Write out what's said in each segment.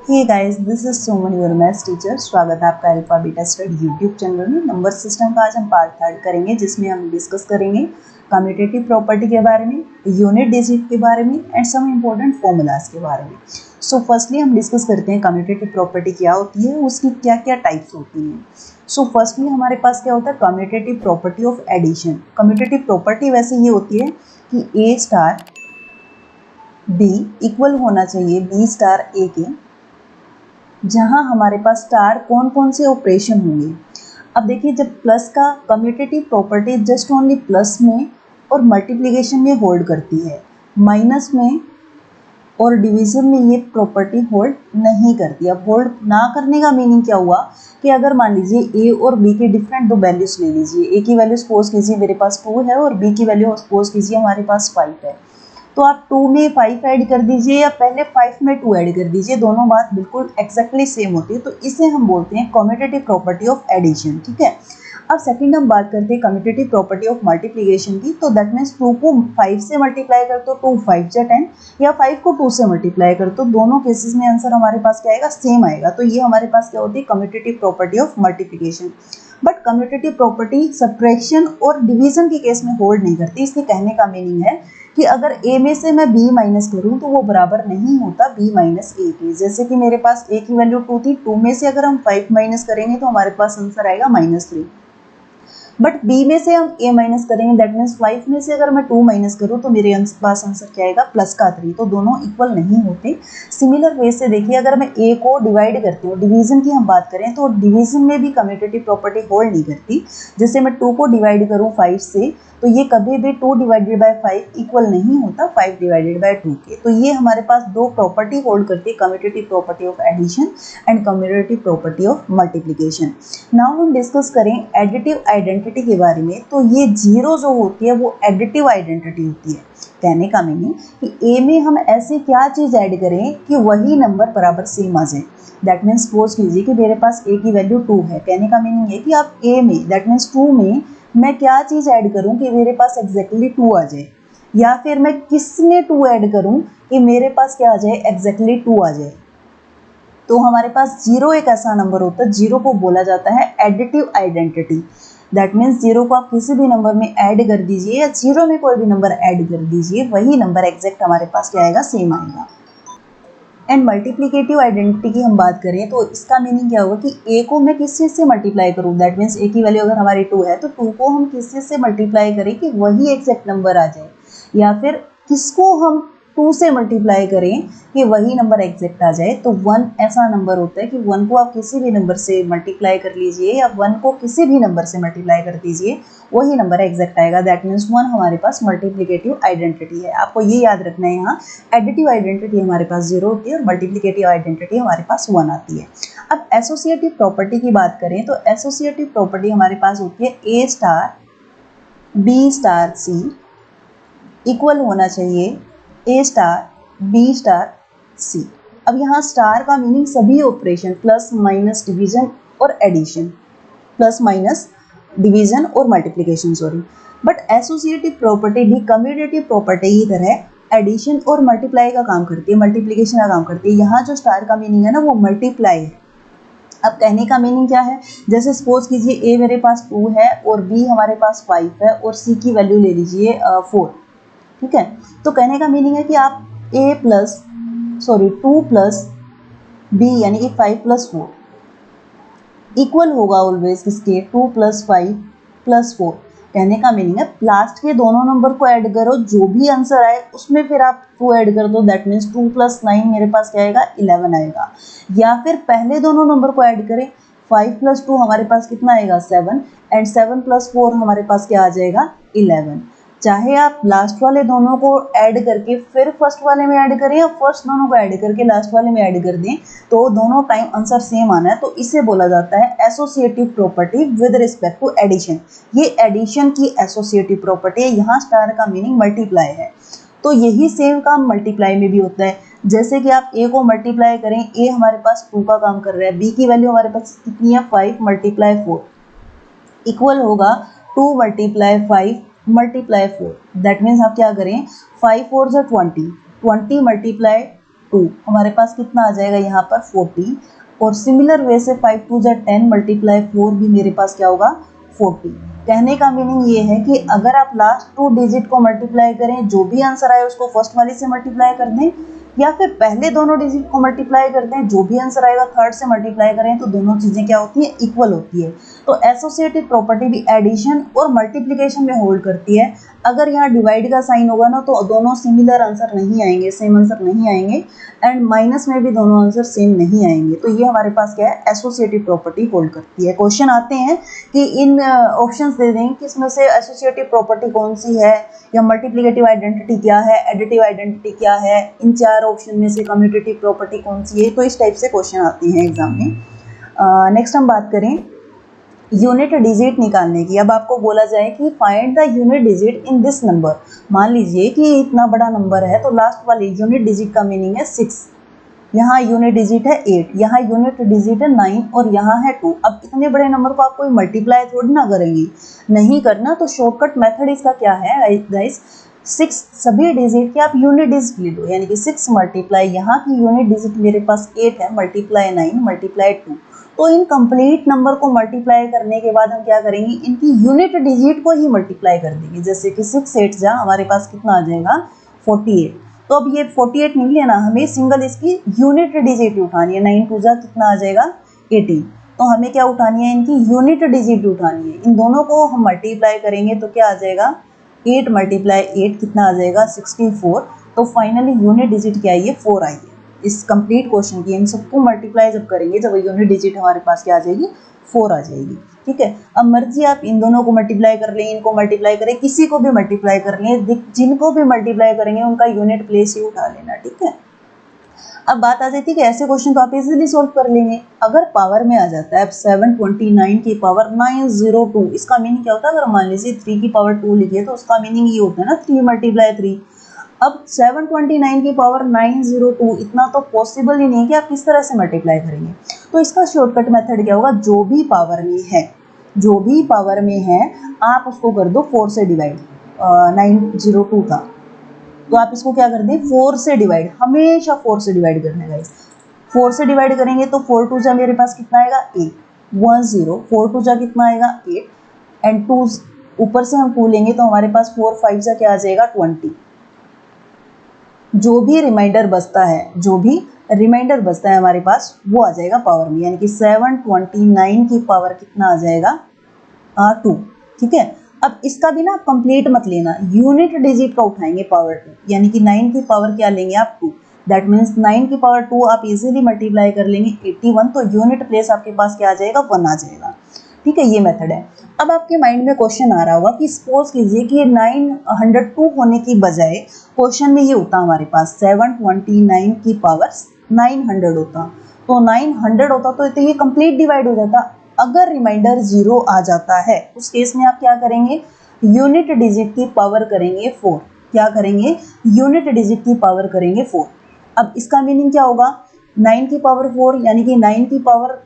Hey guys, this is Suman your maths teacher. स्वागत है आपका alpha beta study YouTube channel में। नंबर सिस्टम का आज हम पार्ट थर्ड करेंगे, जिसमें हम डिस्कस करेंगे कम्यूटेटिव प्रॉपर्टी के बारे में, यूनिट डिजिट के बारे में एंड सम इम्पोर्टेंट फॉर्मूलाज के बारे में। सो फर्स्टली हम डिस्कस करते हैं कम्यूटेटिव प्रॉपर्टी क्या होती है, उसकी क्या क्या टाइप्स होती हैं। सो फर्स्टली हमारे पास क्या होता है, commutative property of addition. Commutative property वैसे ये होती है कि ए स्टार बी इक्वल होना चाहिए बी स्टार ए के, जहां हमारे पास स्टार कौन कौन से ऑपरेशन होंगे। अब देखिए, जब प्लस का commutative property just only plus में और मल्टीप्लिकेशन में होल्ड करती है, माइनस में और डिवीजन में ये प्रॉपर्टी होल्ड नहीं करती। अब होल्ड ना करने का मीनिंग क्या हुआ कि अगर मान लीजिए ए और बी के डिफरेंट दो वैल्यूज ले लीजिए, ए की वैल्यू सपोज कीजिए मेरे पास 2 है और बी की वैल्यू सपोज कीजिए हमारे पास 5 है, तो आप 2 में 5 ऐड कर दीजिए या पहले 5 में 2 ऐड कर दीजिए, दोनों बात बिल्कुल एक्जैक्टली सेम होती है। तो इसे हम बोलते हैं कम्यूटेटिव प्रॉपर्टी ऑफ एडिशन। ठीक है, अब सेकंड हम बात करते हैं कम्यूटेटिव प्रॉपर्टी ऑफ मल्टीप्लिकेशन की। तो दैट मीन्स 2 को 5 से मल्टीप्लाई कर तो 2 5 जा 10, या 5 को 2 से मल्टीप्लाई कर तो दोनों केसेस में आंसर हमारे पास क्या आएगा, सेम आएगा। तो ये हमारे पास क्या होती है, commutative property of multiplication. But commutative property subtraction और डिवीजन के केस में होल्ड नहीं करती। इसके कहने का मीनिंग है कि अगर a में से मैं b माइनस करूं तो वो बराबर नहीं होता b माइनस ए के। जैसे कि मेरे पास a की वैल्यू 2 थी, 2 में से अगर हम 5 माइनस करेंगे तो हमारे पास आंसर आएगा -3। बट b में से हम a माइनस करेंगे, दैट मीन्स 5 में से अगर मैं 2 माइनस करूँ तो मेरे पास आंसर क्या आएगा, +3। तो दोनों इक्वल नहीं होते। सिमिलर वे से देखिए, अगर मैं a को डिवाइड करती हूँ, डिवीजन की हम बात करें तो डिवीजन में भी कम्यूटेटिव प्रॉपर्टी होल्ड नहीं करती। जैसे मैं 2 को डिवाइड करूँ 5 से, तो ये कभी भी 2 डिवाइडेड बाय 5 इक्वल नहीं होता 5 डिवाइडेड बाय 2 के। तो ये हमारे पास दो प्रॉपर्टी होल्ड करती है, commutative property of addition and commutative property of multiplication. Now हम डिस्कस करें एडिटिव आइडेंटिटी के बारे में। तो ये जीरो जो होती है वो एडिटिव आइडेंटिटी होती है। कहने का मीनिंग कि ए में हम ऐसी क्या चीज़ ऐड करें कि वही नंबर बराबर सेम आ जाए। दैट मीन्स सपोज कीजिए कि मेरे पास ए की वैल्यू 2 है। कहने का मीनिंग है कि आप ए में दैट मीन्स 2 में मैं क्या चीज़ ऐड करूं कि मेरे पास एग्जैक्टली 2 आ जाए, या फिर मैं किस में 2 ऐड करूं कि मेरे पास क्या आ जाए, एग्जैक्टली 2 आ जाए। तो हमारे पास जीरो एक ऐसा नंबर होता है, जीरो को बोला जाता है additive identity. That means zero को आप किसी भी नंबर में ऐड कर दीजिए या जीरो में कोई भी नंबर ऐड कर दीजिए, वही नंबर एग्जैक्ट हमारे पास क्या आएगा, सेम आएगा। एंड मल्टीप्लिकेटिव आइडेंटिटी की हम बात करें तो इसका मीनिंग क्या होगा कि a को मैं किस चीज़ से मल्टीप्लाई करूँ। दैट मीन्स a की वैल्यू अगर हमारी 2 है तो 2 को हम किस चीज़ से मल्टीप्लाई करें कि वही एग्जैक्ट नंबर आ जाए, या फिर किसको हम 2 से मल्टीप्लाई करें कि वही नंबर एग्जैक्ट आ जाए। तो 1 ऐसा नंबर होता है कि 1 को आप किसी भी नंबर से मल्टीप्लाई कर लीजिए या 1 को किसी भी नंबर से मल्टीप्लाई कर दीजिए, वही नंबर एग्जैक्ट आएगा। दैट मीन्स 1 हमारे पास मल्टीप्लिकेटिव आइडेंटिटी है। आपको ये याद रखना है, यहाँ एडिटिव आइडेंटिटी हमारे पास 0 होती है और मल्टीप्लिकेटिव आइडेंटिटी हमारे पास 1 आती है। अब एसोसिएटिव प्रॉपर्टी की बात करें तो एसोसिएटिव प्रॉपर्टी हमारे पास होती है ए star B star c equal होना चाहिए ए स्टार बी स्टार सी। अब यहाँ स्टार का मीनिंग सभी ऑपरेशन, प्लस माइनस डिवीजन और एडिशन, प्लस माइनस डिवीजन और multiplication, sorry. But associative property भी कम्यूटेटिव प्रॉपर्टी की तरह एडिशन और मल्टीप्लाई का काम करती है, मल्टीप्लिकेशन का काम करती है। यहाँ जो स्टार का मीनिंग है ना, वो मल्टीप्लाई है। अब कहने का मीनिंग क्या है, जैसे सपोज कीजिए ए मेरे पास 2 है और बी हमारे पास 5 है और सी की वैल्यू ले लीजिए 4। ठीक है, तो कहने का मीनिंग है कि आप a प्लस 2 प्लस बी यानी कि 5 प्लस 4 इक्वल होगा ऑलवेज किसके, 2 प्लस 5 प्लस 4। कहने का मीनिंग है लास्ट के दोनों नंबर को ऐड करो, जो भी आंसर आए उसमें फिर आप 2 ऐड कर दो। दैट मीन्स 2 प्लस 9 मेरे पास क्या आएगा, 11 आएगा। या फिर पहले दोनों नंबर को ऐड करें, 5 प्लस 2 हमारे पास कितना आएगा, 7, एंड 7 प्लस 4 हमारे पास क्या आ जाएगा, 11। चाहे आप लास्ट वाले दोनों को ऐड करके फिर फर्स्ट वाले में ऐड करें या फर्स्ट दोनों को ऐड करके लास्ट वाले में ऐड कर दें, तो दोनों टाइम आंसर सेम आना है। तो इसे बोला जाता है associative property with respect to addition. ये एडिशन की एसोसिएटिव प्रॉपर्टी है। यहाँ स्टार का मीनिंग मल्टीप्लाई है, तो यही सेम काम मल्टीप्लाई में भी होता है। जैसे कि आप a को मल्टीप्लाई करें, a हमारे पास 2 का काम कर रहा है, b की वैल्यू हमारे पास कितनी है, 5 मल्टीप्लाई 4 इक्वल होगा 2 मल्टीप्लाई 5 मल्टीप्लाई 4। दैट मीन्स आप क्या करें, 5 4 जा 20, 20 मल्टीप्लाई 2 हमारे पास कितना आ जाएगा यहाँ पर 40, और सिमिलर वे से 5 2 जा 10 मल्टीप्लाई 4 भी मेरे पास क्या होगा 40। कहने का मीनिंग ये है कि अगर आप लास्ट 2 डिजिट को मल्टीप्लाई करें, जो भी आंसर आए उसको फर्स्ट वाले से मल्टीप्लाई कर दें, या फिर पहले दोनों डिजिट को मल्टीप्लाई कर दें, जो भी आंसर आएगा थर्ड से मल्टीप्लाई करें, तो दोनों चीजें क्या होती है इक्वल होती है। तो एसोसिएटिव प्रॉपर्टी भी एडिशन और मल्टीप्लिकेशन में होल्ड करती है। अगर यहाँ डिवाइड का साइन होगा ना तो दोनों सिमिलर आंसर नहीं आएंगे, सेम आंसर नहीं आएंगे, एंड माइनस में भी दोनों आंसर सेम नहीं आएंगे। तो ये हमारे पास क्या है एसोसिएटिव प्रॉपर्टी होल्ड करती है। क्वेश्चन आते हैं कि इन ऑप्शंस दे देंगे कि इसमें से एसोसिएटिव प्रॉपर्टी कौन सी है, या मल्टीप्लिकेटिव आइडेंटिटी क्या है, एडिटिव आइडेंटिटी क्या है, इन चार ऑप्शन में से कम्यूटेटिव प्रॉपर्टी कौन सी है। तो इस टाइप से क्वेश्चन आते हैं एग्जाम में। नेक्स्ट हम बात करें यूनिट डिजिट निकालने की। अब आपको बोला जाए कि find the unit digit in this number. मान लीजिए कि इतना बड़ा नंबर है तो लास्ट वाली यूनिट डिजिट का मीनिंग है 6, यहाँ यूनिट डिजिट है 8, यहाँ यूनिट डिजिट है 9 और यहाँ है 2। अब इतने बड़े नंबर को आप कोई मल्टीप्लाई थोड़ी ना करेंगे, नहीं करना। तो शॉर्टकट मेथड इसका क्या है गाइस, 6 सभी डिजिट के आप यूनिट डिजिट ले लो, यानी कि 6 मल्टीप्लाई यहाँ की यूनिट डिजिट मेरे पास 8 है, मल्टीप्लाई 9 मल्टीप्लाई 2। तो इन कंप्लीट नंबर को मल्टीप्लाई करने के बाद हम क्या करेंगे, इनकी यूनिट डिजिट को ही मल्टीप्लाई कर देंगे। जैसे कि 6 8 जा हमारे पास कितना आ जाएगा 48। तो अब ये 48 नहीं लेना, हमें सिंगल इसकी यूनिट डिजिट उठानी है। 9 2 जा कितना आ जाएगा 18। तो हमें क्या उठानी है, इनकी यूनिट डिजिट उठानी है। इन दोनों को हम मल्टीप्लाई करेंगे तो क्या आ जाएगा 8 मल्टीप्लाई 8 कितना आ जाएगा 64। तो फाइनली यूनिट डिजिट क्या है ये 4 आई है। इस कंप्लीट क्वेश्चन की इन सबको मल्टीप्लाई जब करेंगे, जब यूनिट डिजिट हमारे पास क्या आ जाएगी 4 आ जाएगी। ठीक है, अब मर्जी आप इन दोनों को मल्टीप्लाई कर लें, इनको मल्टीप्लाई करें, किसी को भी मल्टीप्लाई कर लें, जिनको भी मल्टीप्लाई करेंगे उनका यूनिट प्लेस ही उठा लेना। ठीक है, अब बात आ जाती है कि ऐसे क्वेश्चन तो आप इजीली सॉल्व कर लेंगे। अगर पावर में आ जाता है 729 की पावर 902, इसका मीनिंग क्या होता है, अगर मान लीजिए 3 की पावर 2 लिखिए तो उसका मीनिंग ये होता है ना 3 मल्टीप्लाई 3। अब 729 की पावर 902 इतना तो पॉसिबल ही नहीं है कि आप किस तरह से मल्टीप्लाई करेंगे। तो इसका शॉर्टकट मेथड क्या होगा, जो भी पावर में है, जो भी पावर में है आप उसको कर दो 4 से डिवाइड। 902 था तो आप इसको क्या कर दें 4 से डिवाइड, हमेशा 4 से डिवाइड करना है गाइस। 4 से डिवाइड करेंगे तो 4 2 जा मेरे पास कितना आएगा 8, 10। 4 2 जा कितना आएगा 8, एंड 2 ऊपर से हम 2 लेंगे तो हमारे पास 4 5 जा क्या आ जाएगा 20। जो भी रिमाइंडर बचता है, जो भी रिमाइंडर बचता है हमारे पास वो आ जाएगा पावर में, यानी कि 729 की पावर कितना आ जाएगा 2। ठीक है, अब इसका भी ना कंप्लीट मत लेना, यूनिट डिजिट का उठाएंगे पावर 2, यानी कि 9 की पावर क्या लेंगे आप 2। दैट मीन्स 9 की पावर 2 आप इजीली मल्टीप्लाई कर लेंगे 81, तो यूनिट प्लेस आपके पास क्या आ जाएगा 1 आ जाएगा। ठीक है, ये मेथड है। अब आपके माइंड में क्वेश्चन आ रहा होगा कि सपोज कीजिए कि 902 होने की बजाय क्वेश्चन में ये होता हमारे पास 729 की पावर 900 होता, तो 900 होता तो ये कंप्लीट डिवाइड हो जाता। अगर रिमाइंडर 0 आ जाता है उस केस में आप क्या करेंगे, यूनिट डिजिट की पावर करेंगे 4। क्या करेंगे, यूनिट डिजिट की पावर करेंगे 4। अब इसका मीनिंग क्या होगा, 9 की पावर 4 यानी कि 9 की पावर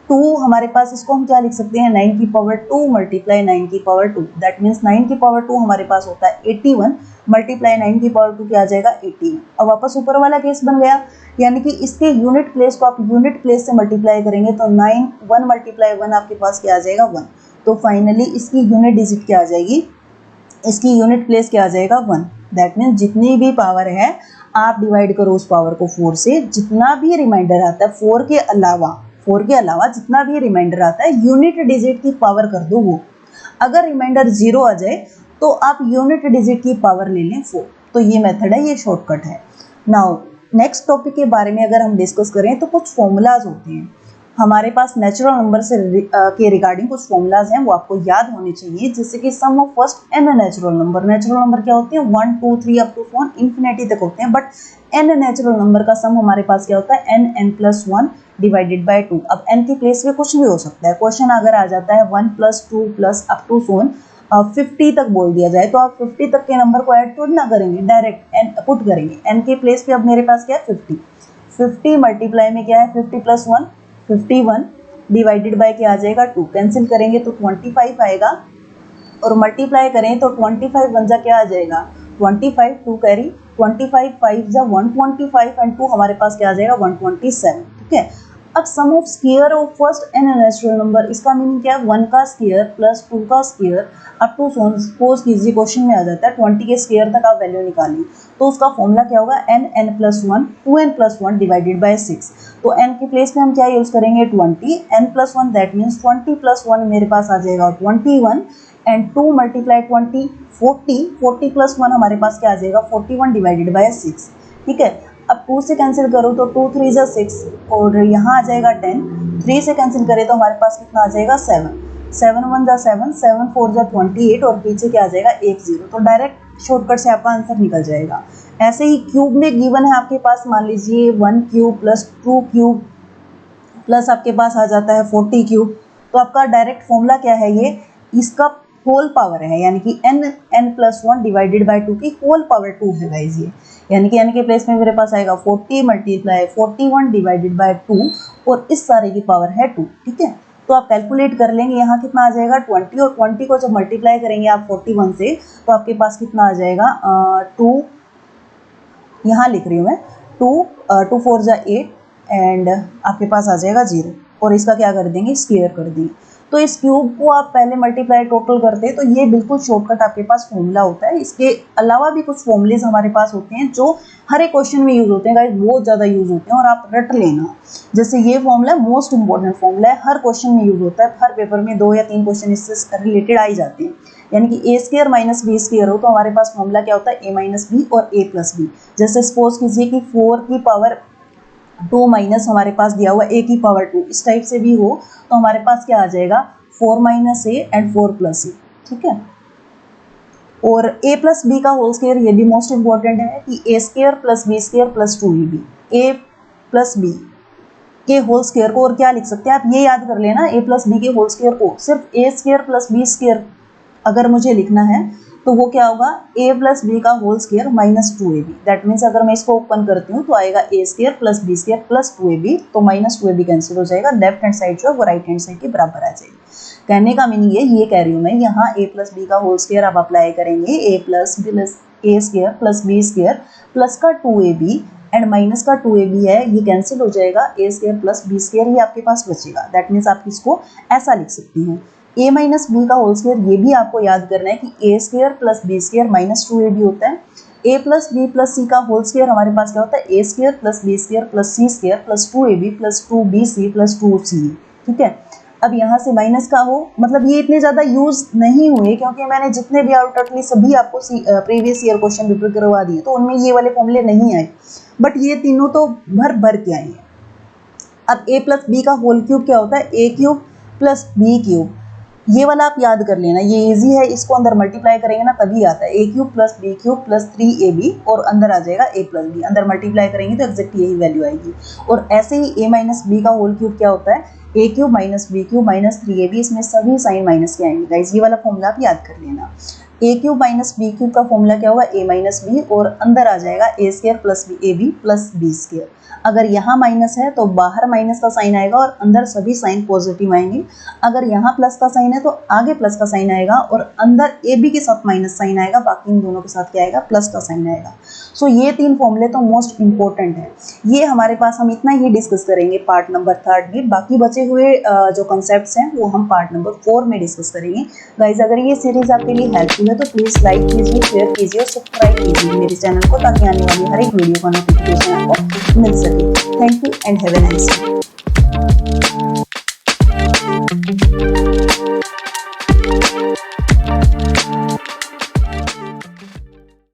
2 हमारे पास, इसको हम क्या लिख सकते हैं 9 की पावर 2 मल्टीप्लाई 9 की पावर 2। दैट मीन्स 9 की पावर 2 हमारे पास होता है 81, मल्टीप्लाई 9 की पावर 2 क्या आ जाएगा 81। अब वापस ऊपर वाला केस बन गया, यानी कि इसके यूनिट प्लेस को आप यूनिट प्लेस से मल्टीप्लाई करेंगे तो 9 1 मल्टीप्लाई 1 आपके पास क्या आ जाएगा 1। तो फाइनली इसकी यूनिट डिजिट क्या आ जाएगी, इसकी यूनिट प्लेस क्या आ जाएगा 1। दैट मीन्स जितनी भी पावर है आप डिवाइड करो उस पावर को 4 से, जितना भी रिमाइंडर आता है 4 के अलावा जितना भी रिमाइंडर आता है यूनिट डिजिट की पावर कर दो वो। अगर रिमाइंडर 0 आ जाए तो आप यूनिट डिजिट की पावर ले लें 4। तो ये मेथड है, ये शॉर्टकट है। नाउ नेक्स्ट टॉपिक के बारे में अगर हम डिस्कस करें तो कुछ फॉर्मूलाज होते हैं हमारे पास नेचुरल नंबर से के रिगार्डिंग, कुछ फॉर्मूलाज हैं वो आपको याद होने चाहिए, जैसे कि sum of first n natural number क्या होते हैं 1 2 3 अप टू 4 इन्फिनिटी तक होते हैं, बट एन नेचुरल नंबर का सम हमारे पास क्या होता है n+1 डिवाइडेड बाय 2। अब n की प्लेस पे कुछ भी हो सकता है। क्वेश्चन अगर आ जाता है 1 + 2 + अप टू 50 तक बोल दिया जाए तो आप 50 तक के नंबर को ऐड थोड़ी ना करेंगे, डायरेक्ट n पुट करेंगे। n के प्लेस पे अब मेरे पास क्या है 50 मल्टीप्लाई में क्या है 50 + 1 51 डिवाइडेड बाय क्या आ जाएगा 2। कैंसिल करेंगे तो 25 आएगा और मल्टीप्लाई करें तो 25 1 जा क्या आ जाएगा 25, 2 कैरी 25 5 जा 125 एंड 2 हमारे पास क्या आ जाएगा 127, ठीक है। अब sum of square of first n natural number, इसका मीनिंग क्या है 1 का स्क्वायर प्लस 2 का स्क्वायर अप टू सपोज कीजिए क्वेश्चन में आ जाता है 20 के स्क्वायर तक आप वैल्यू निकालिए, तो उसका फॉर्मूला क्या होगा n plus 1 2n+1 divided by 6। तो n के प्लेस में हम क्या यूज करेंगे 20, n+1 दैट मीन्स 20+1 मेरे पास आ जाएगा 21 एंड 2 मल्टीप्लाई 20 40, 40+1 हमारे पास क्या आ जाएगा 41 डिवाइडेड बाय 6, ठीक है। अब 2 से कैंसिल करो तो 2 3 जा 6 और यहाँ आ जाएगा 10, 3 से कैंसिल करें तो हमारे पास कितना आ जाएगा 7, 7 1 जा 7, 7 4 जा 28 और पीछे क्या आ जाएगा 1 0, तो डायरेक्ट शॉर्टकट से आपका आंसर निकल जाएगा। ऐसे ही क्यूब में गिवन है आपके पास, मान लीजिए 1 क्यूब प्लस 2 क्यूब प्लस आपके पास आ जाता है 40 क्यूब, तो आपका डायरेक्ट फॉर्मूला क्या है, ये इसका होल पावर है, यानी कि n+1 डिवाइडेड बाय 2 की होल पावर 2 है गाइस ये, यानी कि n के प्लेस में मेरे पास आएगा 40 मल्टीप्लाई 41 डिवाइडेड बाय 2 और इस सारे की पावर है 2, ठीक है। तो आप कैलकुलेट कर लेंगे यहाँ कितना आ जाएगा 20 और 20 को जब मल्टीप्लाई करेंगे आप 41 से तो आपके पास कितना आ जाएगा 2, यहाँ लिख रही हूँ मैं 2 4 जा 8 एंड आपके पास आ जाएगा 0 और इसका क्या कर देंगे स्क्वायर कर देंगे। तो इस क्यूब को आप पहले मल्टीप्लाई टोटल करते हैं तो ये बिल्कुल शॉर्टकट आपके पास फॉर्मूला होता है। इसके अलावा भी कुछ फॉर्मूलेज हमारे पास होते हैं जो हर एक क्वेश्चन में यूज होते हैं गाइस, बहुत ज़्यादा यूज होते हैं और आप रट लेना। जैसे ये फॉर्मूला मोस्ट इंपॉर्टेंट फॉर्मूला है, हर क्वेश्चन में यूज होता है, हर पेपर में 2 या 3 क्वेश्चन इससे रिलेटेड आ ही जाते हैं। यानी कि a square minus B square हो तो हमारे पास फॉर्मूला क्या होता है ए माइनस बी और ए प्लस बी। जैसे सपोज कीजिए कि 4 की पावर 2 माइनस हमारे पास दिया हुआ ए की पावर 2, इस टाइप से भी हो तो हमारे पास क्या आ जाएगा 4 minus a and 4 plus a, ठीक है। और a प्लस बी का होल स्क्वायर, ये भी मोस्ट इंपॉर्टेंट है कि a square plus b square plus 2ab, a plus b के होल स्क्वायर को और क्या लिख सकते हैं आप ये याद कर लेना, ए प्लस बी के होल स्क्वायर को सिर्फ a square plus b square अगर मुझे लिखना है तो वो क्या होगा a प्लस बी का whole square minus 2ab। That means अगर मैं इसको ओपन करती हूँ तो आएगा a square plus b square plus 2ab, तो माइनस 2ab कैंसिल हो जाएगा, लेफ्ट हैंड साइड जो है वो राइट हैंड साइड के बराबर आ जाएगी। कहने का मीनिंग ये कह रही हूँ मैं, यहाँ a प्लस बी का होल स्क्वायर आप अप्लाई करेंगे a plus a square plus b square plus का 2ab एंड माइनस का 2ab है, ये कैंसिल हो जाएगा, a square plus b square ही आपके पास बचेगा। दैट मीन्स आप इसको ऐसा लिख सकती हैं a माइनस बी का होल स्क्वायर, ये भी आपको याद करना है कि a square plus b square minus 2ab होता है। a plus b plus c का होल स्क्वायर हमारे पास क्या होता है a square plus b square plus c square plus 2ab plus 2bc plus 2c, ठीक है। अब यहाँ से माइनस का हो, मतलब ये इतने ज़्यादा यूज नहीं हुए क्योंकि मैंने जितने भी आउटरली सभी आपको प्रीवियस ईयर क्वेश्चन पेपर करवा दिए तो उनमें ये वाले फॉर्मूले नहीं आए, बट ये तीनों तो भर के आए हैं। अब a प्लस बी का होल क्यूब क्या होता है a cube plus b cube, ये वाला आप याद कर लेना, ये इजी है, इसको अंदर मल्टीप्लाई करेंगे ना तभी आता है a cube plus b cube plus 3ab और अंदर आ जाएगा a प्लस बी, अंदर मल्टीप्लाई करेंगे तो एग्जैक्ट यही वैल्यू आएगी। और ऐसे ही a माइनस बी का होल क्यूब क्या होता है a cube minus b cube minus 3ab, इसमें सभी साइन माइनस के आएंगे गाइज, ये वाला फॉर्मूला आप याद कर लेना। a cube minus b cube का फॉर्मूला क्या होगा a माइनस बी और अंदर आ जाएगा a square plus ab plus b square. अगर यहाँ माइनस है तो बाहर माइनस का साइन आएगा और अंदर सभी साइन पॉजिटिव आएंगे। अगर यहाँ प्लस का साइन है तो आगे प्लस का साइन आएगा और अंदर ए बी के साथ माइनस साइन आएगा, बाकी इन दोनों के साथ क्या आएगा प्लस का साइन आएगा। सो ये 3 फॉर्मूले तो मोस्ट इंपॉर्टेंट है। ये हमारे पास हम इतना ही डिस्कस करेंगे पार्ट नंबर 3 में, बाकी बचे हुए जो कॉन्सेप्ट्स हैं वो हम पार्ट नंबर 4 में डिस्कस करेंगे। गाइज अगर ये सीरीज आपके लिए हेल्पफुल है तो प्लीज़ लाइक कीजिए, शेयर कीजिए और सब्सक्राइब कीजिए मेरे चैनल को ताकि आने वाली हर एक वीडियो का नोटिफिकेशन आपको मिल सके। Thank you and have a nice day.